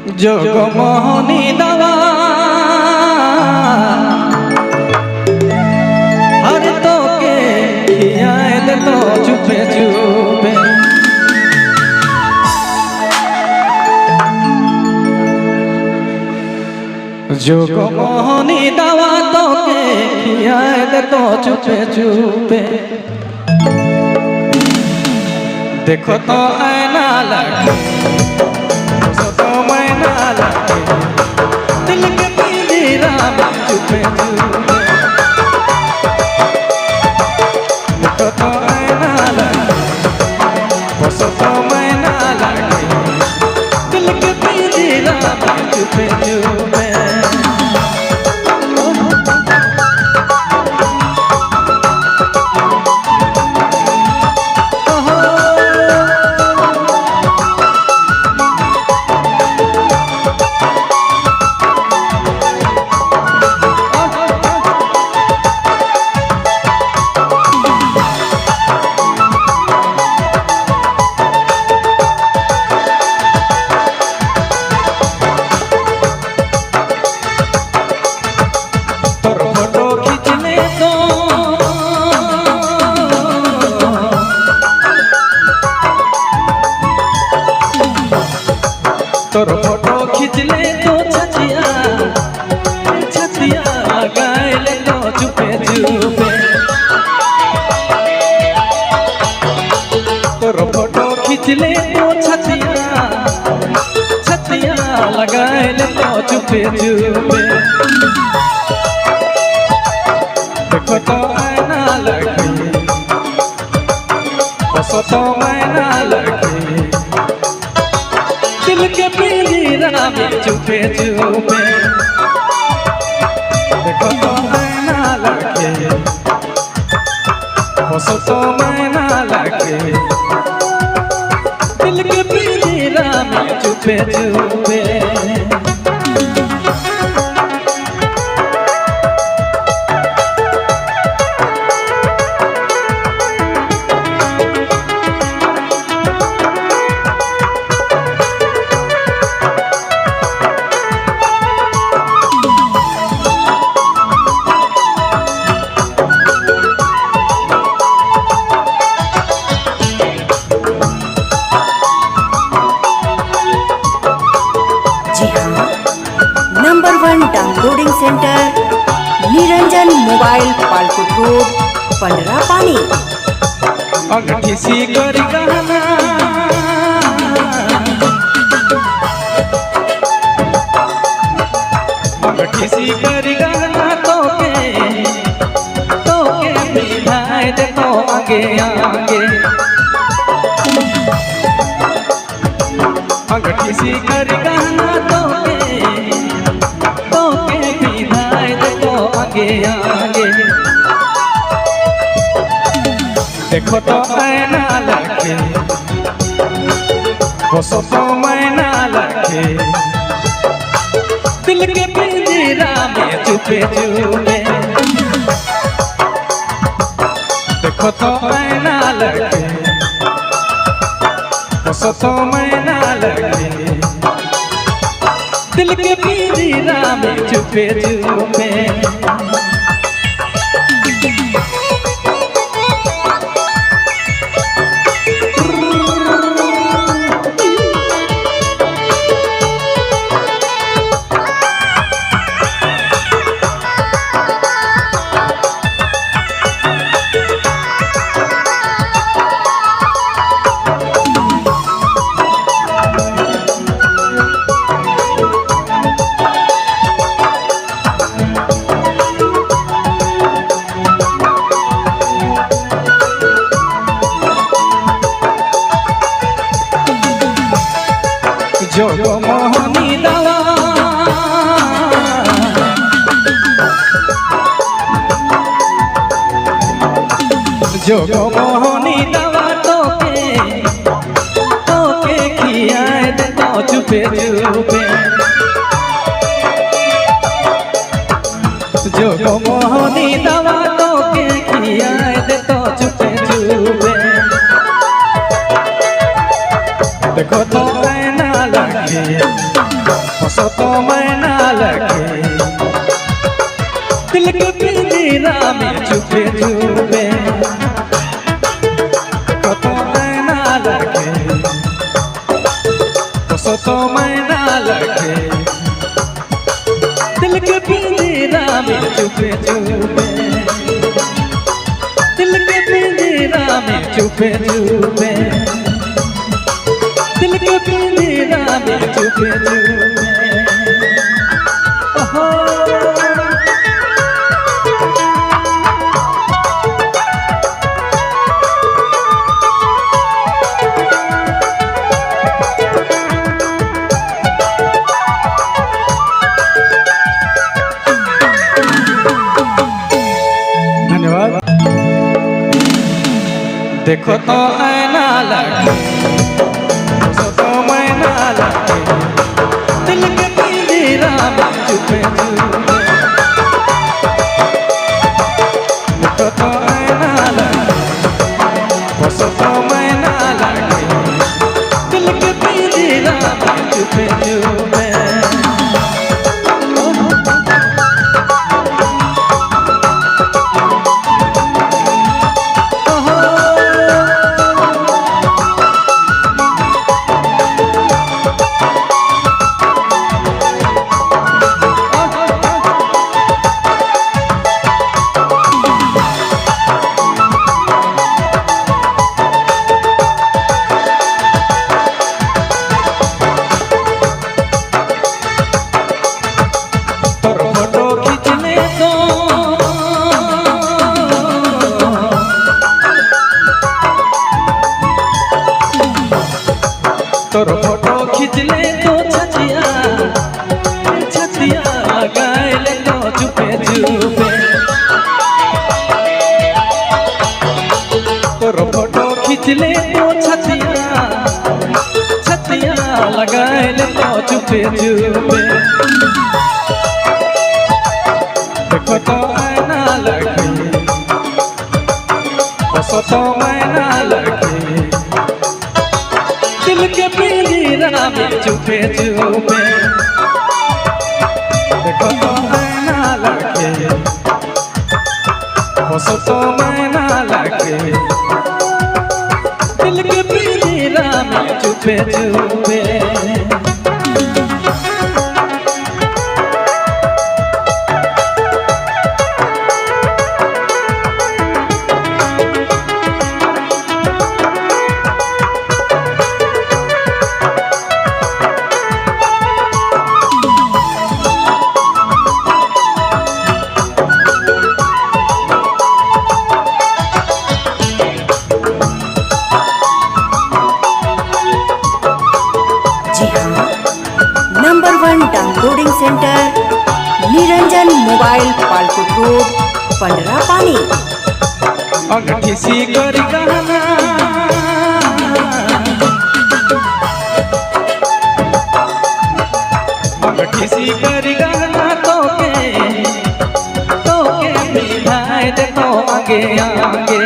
जोगमोहनी दवा हर तो के खियाए दे तो चुपे चुपे जोगमोहनी दवा तो के खियाए दे तो चुपे चुपे देखो तो ऐना लगे तो मैना लगे दिल के पिंजरा में चुपे चुपे देखो तो ऐना लगे तो मैना लगे दिल के पिंजरा में चुपे चुपे तोर फोटो खींच ले तो छचिया छचिया गाय ले तो चुपे चुपे तोर फोटो खींच ले तो छचिया छचिया लगाए ले तो चुपे चुपे देखो तो ऐना लगे बसो तो मैना लगे दिल के पिंजरा में चुपे चुपे देखो तो मैना लगे बसो तो मैना लगे दिल के पिंजरा में चुपे चुपे number 1 downloading centre Niranjan mobile Palkot road Pandra पानी अंगठी सी करी गहना अंगठी सी करी गहना तो के बिठाए दे तो आगे आगे अंगठी सी करी गहना तो के बिठाए दे तो आगे आगे देखो तो ऐना लगे बसो तो मैना लगे दिल के पिंजरा में चुपे चुपे देखो तो ऐना लगे बसो तो मैना लगे दिल के पिंजरा में चुपे चुपे जोगमोहनी दवा जोगमोहनी दवा तो के खियाए दे तो चुपे चुपे जोगमोहनी दवा तो के खियाए दे तो चुपे चुपे देखो तो ऐना लगे बसो तो मैना लगे दिल के पिंजरा में चुपे चुपे, तो मैना लगे बसो तो मैना लगे दिल के पिंजरा में चुपे चुपे, दिल के पिंजरा में चुपे चुपे, दिल के पिंजरा में चुपे चुपे। धन्यवाद। देखो तो ऐना लगे तो मैना लगे दिल के पिंजरा में चुपे चुपे, देखो तो ऐना लगे तो मैना लगे दिल के पिंजरा में चुपे चुपे। तोर फोटो खींच ले तो छतिया छतिया लगाए ले तो चुपे चुपे, तोर फोटो खींच ले तो छतिया छतिया लगाए ले तो चुपे चुपे। देखो तो ऐना लगे बसो तो मैना लगे दिल के पिंजरा में चुपे चुपे, देखो तो मैना लगे बसो तो मैना लगे दिल के पिंजरा में चुपे चुपे। Number 1 downloading centre Niranjan mobile Palkot road Pandra पानी। अंगठी सी करी गहना अंगठी सी करी गहना तो के मिठाई देखो आगे आगे,